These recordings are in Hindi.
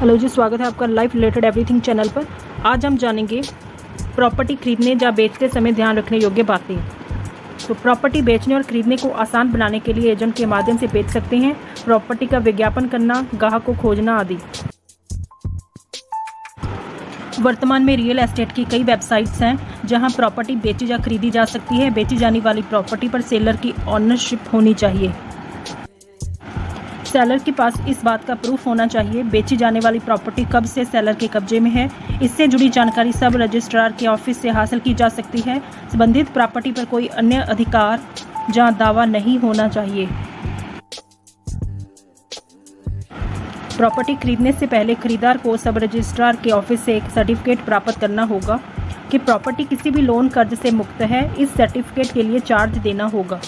हेलो जी, स्वागत है आपका लाइफ रिलेटेड एवरीथिंग चैनल पर। आज हम जानेंगे प्रॉपर्टी खरीदने या बेचते समय ध्यान रखने योग्य बातें। तो प्रॉपर्टी बेचने और खरीदने को आसान बनाने के लिए एजेंट के माध्यम से बेच सकते हैं, प्रॉपर्टी का विज्ञापन करना, ग्राहक को खोजना आदि। वर्तमान में रियल एस्टेट की कई वेबसाइट्स हैं जहां प्रॉपर्टी बेची या खरीदी जा सकती है। बेची जाने वाली प्रॉपर्टी पर सेलर की ऑनरशिप होनी चाहिए। सेलर के पास इस बात का प्रूफ होना चाहिए बेची जाने वाली प्रॉपर्टी कब से सेलर के कब्जे में है। इससे जुड़ी जानकारी सब रजिस्ट्रार के ऑफिस से हासिल की जा सकती है। संबंधित प्रॉपर्टी पर कोई अन्य अधिकार या दावा नहीं होना चाहिए। प्रॉपर्टी खरीदने से पहले खरीदार को सब रजिस्ट्रार के ऑफिस से एक सर्टिफिकेट प्राप्त करना होगा कि प्रॉपर्टी किसी भी लोन कर्ज से मुक्त है। इस सर्टिफिकेट के लिए चार्ज देना होगा।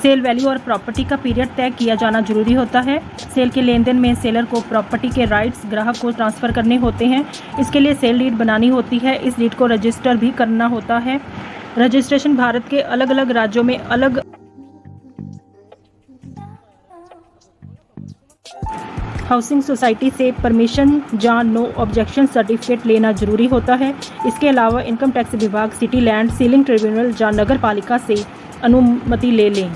सेल वैल्यू और प्रॉपर्टी का पीरियड तय किया जाना जरूरी होता है। सेल के लेन देन में सेलर को प्रॉपर्टी के राइट्स ग्राहक को ट्रांसफ़र करने होते हैं। इसके लिए सेल डीड बनानी होती है। इस डीड को रजिस्टर भी करना होता है। रजिस्ट्रेशन भारत के अलग अलग राज्यों में अलग हाउसिंग सोसाइटी से परमिशन या नो ऑब्जेक्शन सर्टिफिकेट लेना जरूरी होता है। इसके अलावा इनकम टैक्स विभाग, सिटी लैंड सीलिंग ट्रिब्यूनल या नगर पालिका से अनुमति ले लें।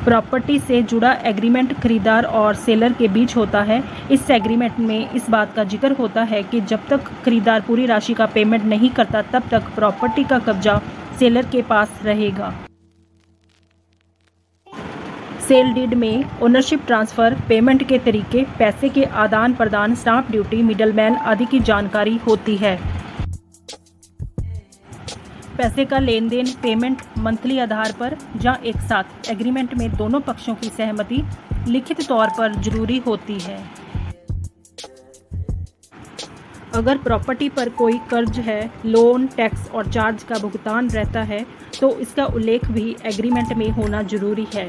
प्रॉपर्टी से जुड़ा एग्रीमेंट खरीदार और सेलर के बीच होता है। इस एग्रीमेंट में इस बात का जिक्र होता है कि जब तक खरीदार पूरी राशि का पेमेंट नहीं करता तब तक प्रॉपर्टी का कब्जा सेलर के पास रहेगा। सेल डीड में ओनरशिप ट्रांसफ़र, पेमेंट के तरीके, पैसे के आदान प्रदान, स्टाम्प ड्यूटी, मिडलमैन आदि की जानकारी होती है। पैसे का लेन देन, पेमेंट मंथली आधार पर या एक साथ। एग्रीमेंट में दोनों पक्षों की सहमति लिखित तौर पर जरूरी होती है। अगर प्रॉपर्टी पर कोई कर्ज है, लोन, टैक्स और चार्ज का भुगतान रहता है तो इसका उल्लेख भी एग्रीमेंट में होना जरूरी है।